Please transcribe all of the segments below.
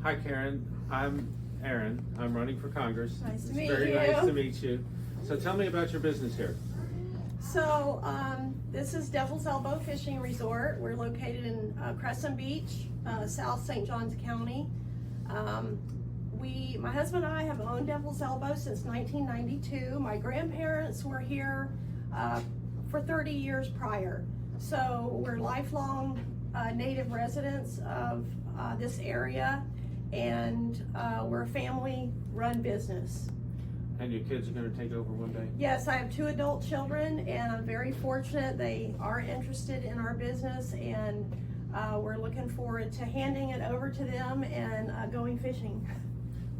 Hi, Karen. I'm Aaron. I'm running for Congress. Nice to It's meet very you. nice to meet you. So tell me about your business here. So this is Devil's Elbow Fishing Resort. We're located in Crescent Beach, South St. Johns County. My husband and I have owned Devil's Elbow since 1992. My grandparents were here for 30 years prior. So we're lifelong native residents of this area, and we're a family-run business. And your kids are going to take over one day? Yes, I have 2 adult children, and I'm very fortunate. They are interested in our business, and we're looking forward to handing it over to them and going fishing.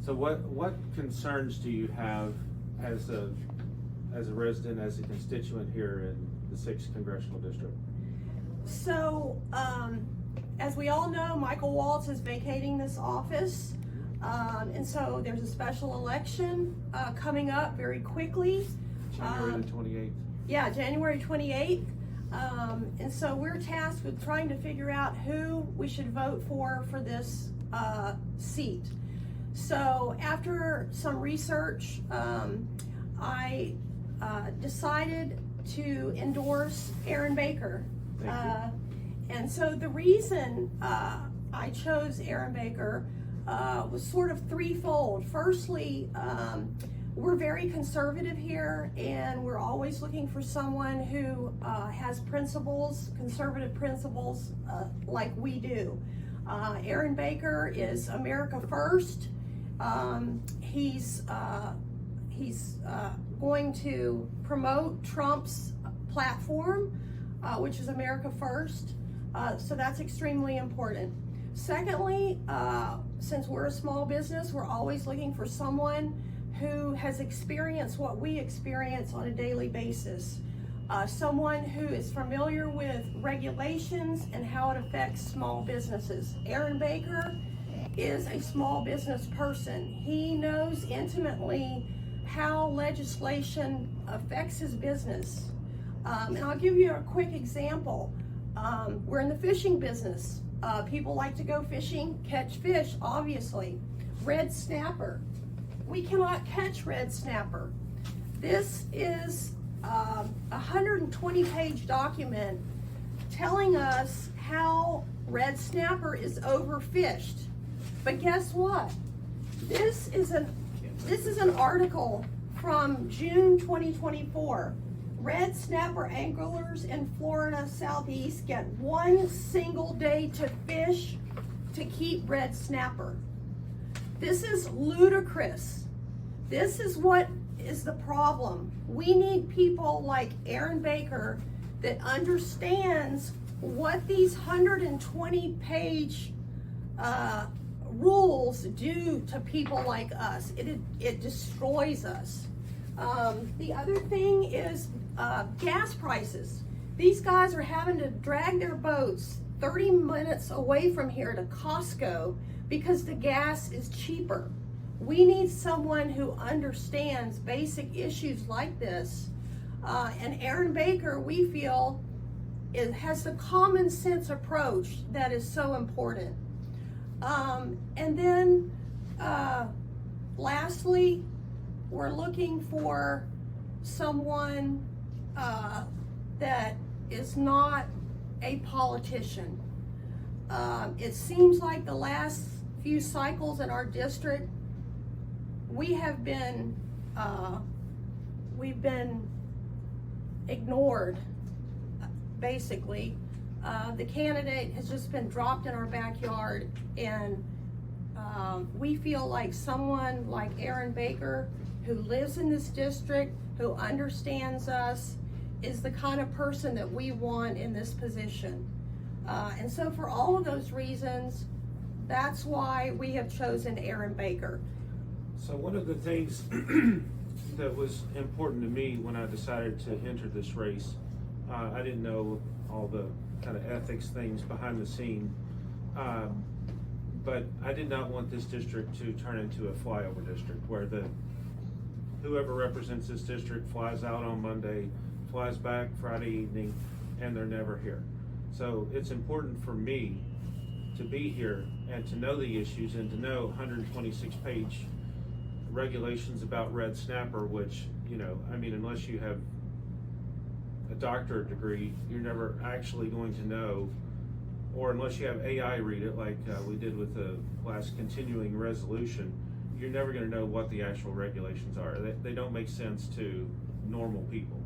So what concerns do you have as a resident, as a constituent here in the 6th Congressional District? So, as we all know, Michael Waltz is vacating this office. And so there's a special election coming up very quickly. January the 28th. Yeah, January 28th. And so we're tasked with trying to figure out who we should vote for this seat. So after some research, I decided to endorse Aaron Baker. Thank you. And so the reason I chose Aaron Baker was sort of threefold. Firstly, we're very conservative here, and we're always looking for someone who has principles, conservative principles, like we do. Aaron Baker is America First. He's going to promote Trump's platform, which is America First. So that's extremely important. Secondly, since we're a small business, we're always looking for someone who has experienced what we experience on a daily basis. Someone who is familiar with regulations and how it affects small businesses. Aaron Baker is a small business person. He knows intimately how legislation affects his business. And I'll give you a quick example. We're in the fishing business. People like to go fishing, catch fish, obviously. Red snapper. We cannot catch red snapper. This is a 120-page document telling us how red snapper is overfished. But guess what? This is an article from June 2024. Red snapper anglers in Florida Southeast get 1 single day to fish to keep red snapper. This is ludicrous. This is what is the problem. We need people like Aaron Baker that understands what these 120-page rules do to people like us. It destroys us. The other thing is gas prices. These guys are having to drag their boats 30 minutes away from here to Costco because the gas is cheaper. We need someone who understands basic issues like this. And Aaron Baker, we feel, has the common sense approach that is so important. And then lastly, we're looking for someone that is not a politician. It seems like the last few cycles in our district, we've been ignored, basically. The candidate has just been dropped in our backyard, and we feel like someone like Aaron Baker, who lives in this district, who understands us, is the kind of person that we want in this position. And so for all of those reasons, that's why we have chosen Aaron Baker. So one of the things that was important to me when I decided to enter this race, I didn't know all the kind of ethics things behind the scene, but I did not want this district to turn into a flyover district where whoever represents this district flies out on Monday, flies back Friday evening, and they're never here. So it's important for me to be here and to know the issues and to know 126 page regulations about red snapper, which, you know, I mean, unless you have a doctorate degree, you're never actually going to know, or unless you have AI read it like we did with the last continuing resolution, you're never going to know what the actual regulations are. They don't make sense to normal people.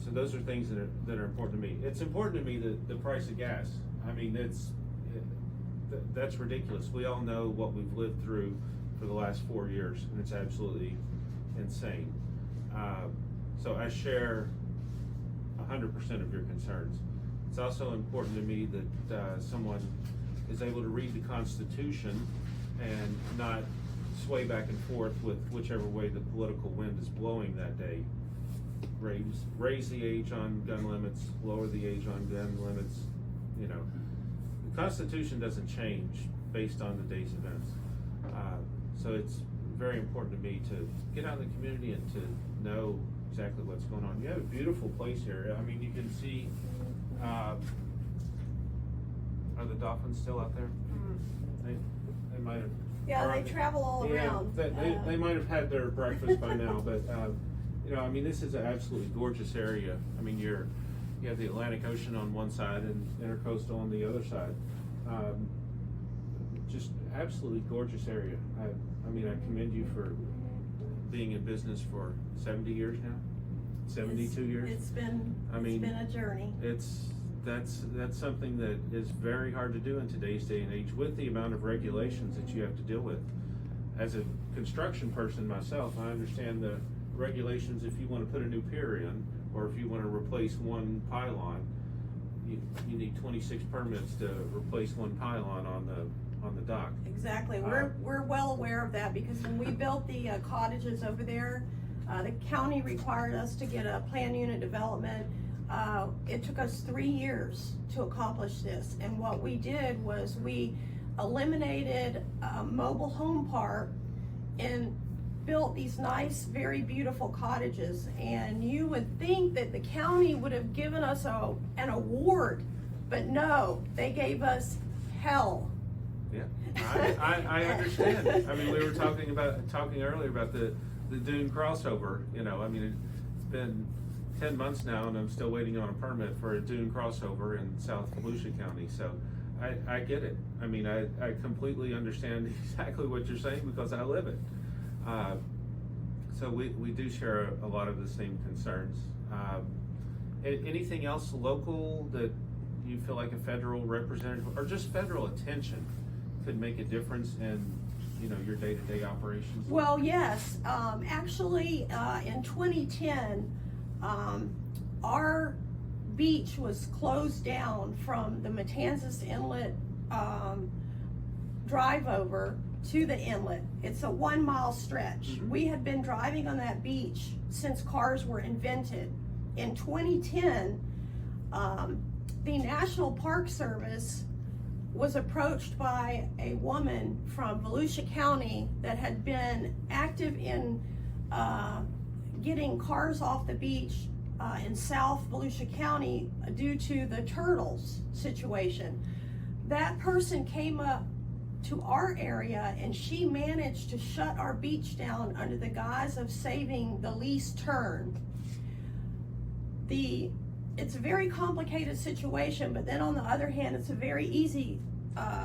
So those are things that are important to me. It's important to me that the price of gas. I mean, that's ridiculous. We all know what we've lived through for the last 4 years, and it's absolutely insane. So I share 100% of your concerns. It's also important to me that someone is able to read the Constitution and not sway back and forth with whichever way the political wind is blowing that day. Raise the age on gun limits, lower the age on gun limits. You know, the Constitution doesn't change based on the day's events. So it's very important to me to get out in the community and to know exactly what's going on. You have a beautiful place here. I mean, you can see, are the dolphins still out there? Mm-hmm. They might have. Yeah, they travel all around. They might have had their breakfast by now, but you know, I mean, this is an absolutely gorgeous area. I mean, you have the Atlantic Ocean on one side and Intercoastal on the other side. Just absolutely gorgeous area. I mean, I commend you for being in business for 70 years now, 72 years. It's been a journey. That's something that is very hard to do in today's day and age with the amount of regulations that you have to deal with. As a construction person myself, I understand the regulations. If you want to put a new pier in, or if you want to replace one pylon, you need 26 permits to replace one pylon on the dock. Exactly. We're well aware of that, because when we built the cottages over there, the county required us to get a plan unit development. It took us 3 years to accomplish this, and what we did was we eliminated a mobile home park and built these nice, very beautiful cottages. And you would think that the county would have given us an award, but no, they gave us hell. Yeah, I understand. I mean, we were talking earlier about the Dune crossover. You know, I mean, it's been 10 months now, and I'm still waiting on a permit for a dune crossover in South Volusia County. So I get it. I mean, I completely understand exactly what you're saying, because I live it. So we do share a lot of the same concerns. Anything else local that you feel like a federal representative or just federal attention could make a difference in, you know, your day-to-day operations? Well, yes. Actually, in 2010, our beach was closed down from the Matanzas Inlet drive over to the inlet. It's a 1 mile stretch. Mm-hmm. We had been driving on that beach since cars were invented. In 2010, the National Park Service was approached by a woman from Volusia County that had been active in getting cars off the beach in South Volusia County due to the turtles situation. That person came up to our area, and she managed to shut our beach down under the guise of saving the least turn. It's a very complicated situation, but then on the other hand, it's a very easy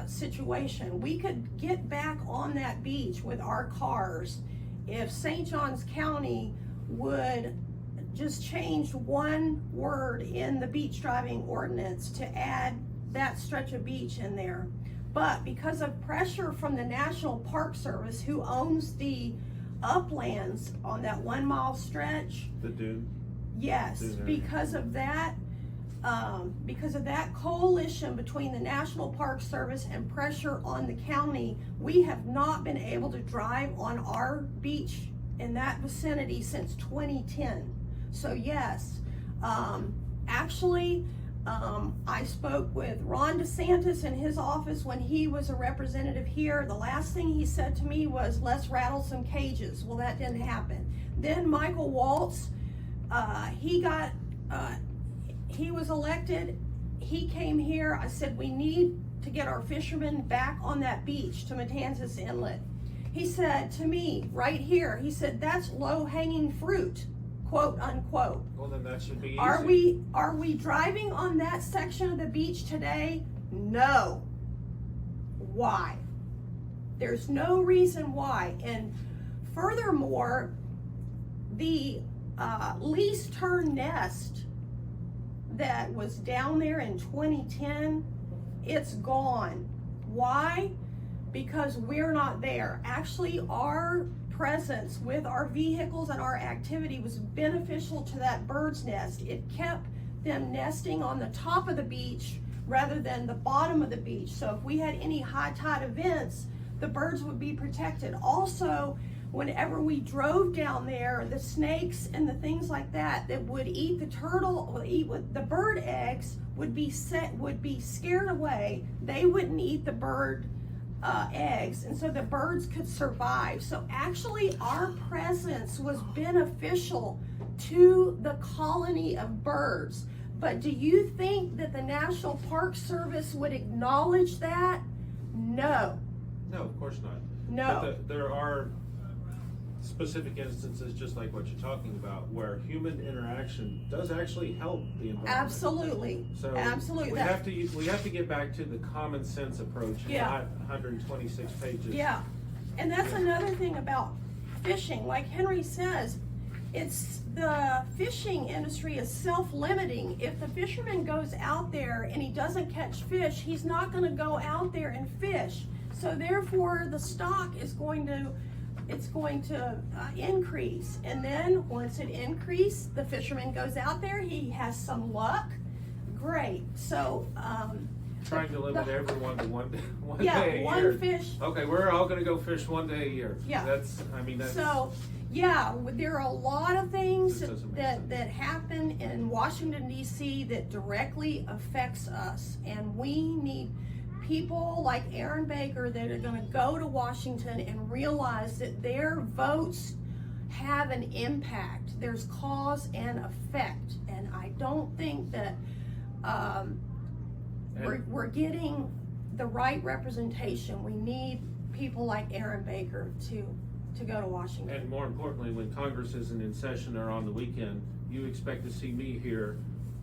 situation. We could get back on that beach with our cars if St. Johns County would just change one word in the beach driving ordinance to add that stretch of beach in there. But because of pressure from the National Park Service, who owns the uplands on that 1 mile stretch, the dune. Yes, because of that coalition between the National Park Service and pressure on the county, we have not been able to drive on our beach in that vicinity since 2010. So yes, actually, I spoke with Ron DeSantis in his office when he was a representative here. The last thing he said to me was, let's rattle some cages. Well, that didn't happen. Then Michael Waltz, he was elected. He came here. I said, we need to get our fishermen back on that beach to Matanzas Inlet. He said to me right here, he said, that's low-hanging fruit, quote unquote. Well, then that should be easy. Are we driving on that section of the beach today? No. Why? There's no reason why. And furthermore, the lease turn nest that was down there in 2010, it's gone. Why? Because we're not there. Actually, our presence with our vehicles and our activity was beneficial to that bird's nest. It kept them nesting on the top of the beach rather than the bottom of the beach. So if we had any high tide events, the birds would be protected. Also, whenever we drove down there, the snakes and the things like that would eat the turtle, would eat with the bird eggs, would be scared away. They wouldn't eat the bird eggs, and so the birds could survive. So actually our presence was beneficial to the colony of birds. But do you think that the National Park Service would acknowledge that? No. No, of course not. No. But there are specific instances, just like what you're talking about, where human interaction does actually help the environment. Absolutely. So absolutely. we have to get back to the common sense approach, not 126 pages. Yeah, and that's another thing about fishing. Like Henry says, it's the fishing industry is self-limiting. If the fisherman goes out there and he doesn't catch fish, he's not going to go out there and fish. So therefore, the stock is going to increase, and then once it increases, the fisherman goes out there, he has some luck, great. So trying to limit everyone to one day a one year. fish. Okay, we're all going to go fish one day a year. Yeah. That's so yeah, there are a lot of things that happen in Washington D.C. that directly affects us, and we need people like Aaron Baker that are going to go to Washington and realize that their votes have an impact. There's cause and effect, and I don't think that we're getting the right representation. We need people like Aaron Baker to go to Washington. And more importantly, when Congress isn't in session or on the weekend, you expect to see me here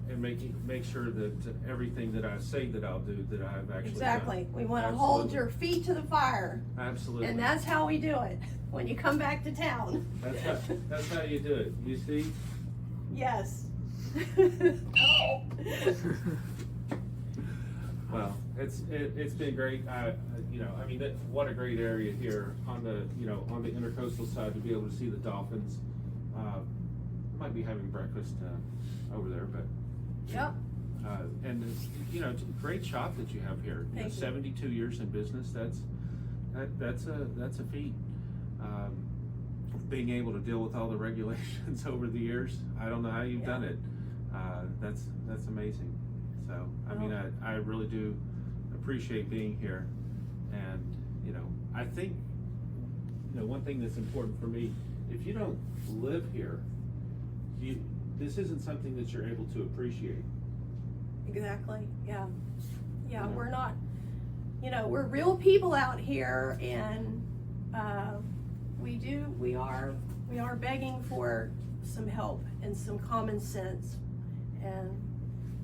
and make sure that everything that I say that I'll do, that I've actually Exactly. done. We want to hold your feet to the fire. Absolutely. And that's how we do it when you come back to town. That's how you do it. You see? Yes. Well, it's been great. What a great area here on the intercoastal side to be able to see the dolphins. Might be having breakfast over there, but. Yep. And it's a great shop that you have here. 72 years in business. That's a feat. Being able to deal with all the regulations over the years, I don't know how you've done it. That's amazing. So I really do appreciate being here, and I think one thing that's important for me, if you don't live here, this isn't something that you're able to appreciate. Exactly. Yeah. Yeah. We're not. We're real people out here, and we are begging for some help and some common sense, and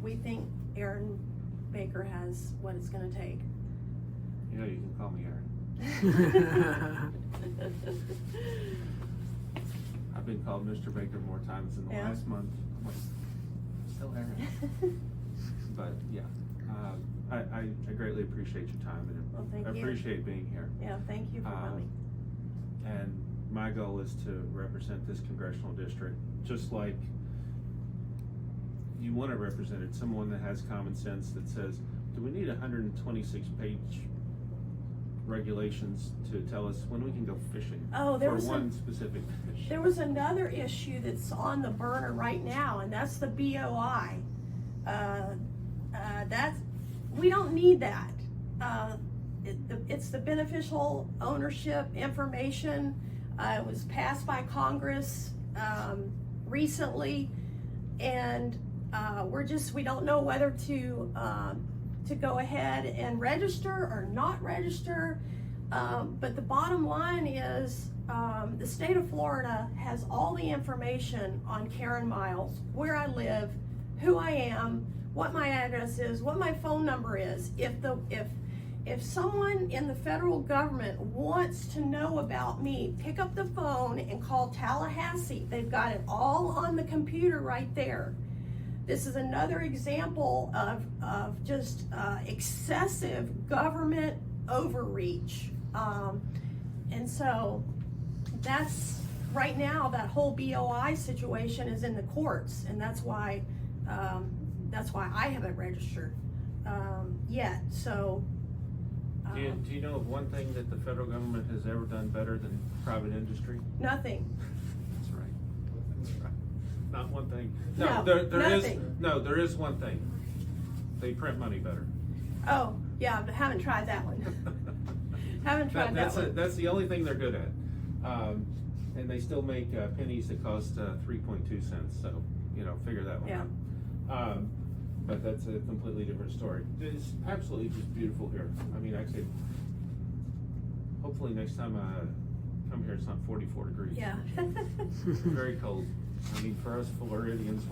we think Aaron Baker has what it's going to take. You can call me Aaron. I've been called Mr. Baker more times in the last month. I'm like, still Aaron. But yeah, I greatly appreciate your time, and thank I appreciate being here. Yeah, thank you for coming. And my goal is to represent this congressional district, just like you want to represent it. Someone that has common sense, that says, do we need 126-page regulations to tell us when we can go fishing for one specific fish? There was another issue that's on the burner right now, and that's the BOI. We don't need that. It's the beneficial ownership information. It was passed by Congress recently, and we don't know whether to to go ahead and register or not register. But the bottom line is the state of Florida has all the information on Karen Miles, where I live, who I am, what my address is, what my phone number is. If someone in the federal government wants to know about me, pick up the phone and call Tallahassee. They've got it all on the computer right there. This is another example of just excessive government overreach. And so that's, right now, that whole BOI situation is in the courts, and that's why I haven't registered yet. So. Do you know of one thing that the federal government has ever done better than private industry? Nothing. That's right. That's right. Not one thing. No, there is one thing. They print money better. Oh, yeah, but haven't tried that one. Haven't tried that one. That's the only thing they're good at. And they still make pennies that cost 3.2 cents. So, figure that one out. But that's a completely different story. It's absolutely just beautiful here. I mean, hopefully next time I come here, it's not 44 degrees. Yeah. Very cold. I mean, for us Floridians,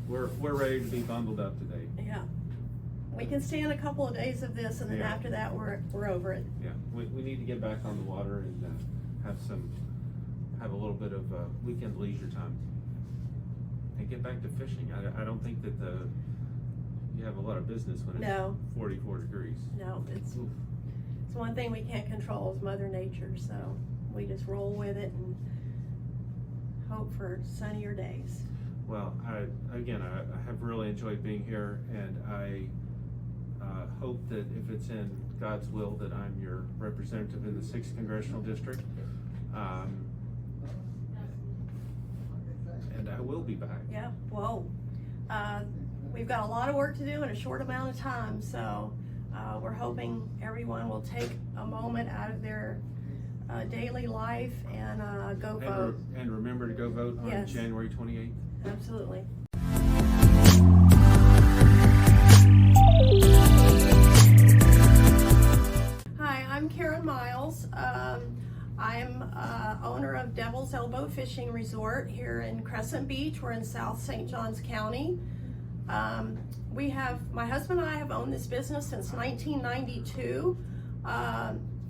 we're ready to be bundled up today. Yeah. We can stand a couple of days of this, and then after that, we're over it. Yeah. We need to get back on the water and have a little bit of weekend leisure time. And get back to fishing. I don't think that you have a lot of business when it's 44 degrees. No, it's one thing we can't control is Mother Nature, so we just roll with it and hope for sunnier days. Well, I have really enjoyed being here, and I hope that if it's in God's will that I'm your representative in the 6th Congressional District. And I will be back. Yeah, well, we've got a lot of work to do in a short amount of time, so we're hoping everyone will take a moment out of their daily life and go vote. And remember to go vote on January 28th. Absolutely. Hi, I'm Karen Miles. I'm owner of Devil's Elbow Fishing Resort here in Crescent Beach. We're in South St. Johns County. My husband and I have owned this business since 1992.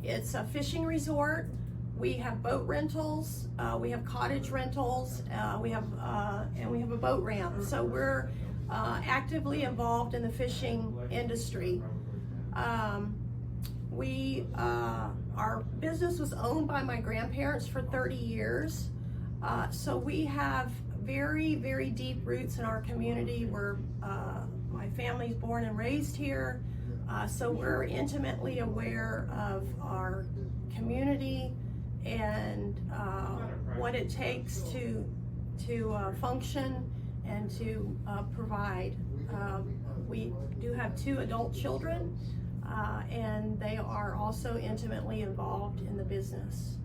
It's a fishing resort. We have boat rentals, we have cottage rentals, we have a boat ramp. So we're actively involved in the fishing industry. Our business was owned by my grandparents for 30 years. So we have very, very deep roots in our community. My family's born and raised here. So we're intimately aware of our community and what it takes to function and to provide. We do have 2 adult children, and they are also intimately involved in the business.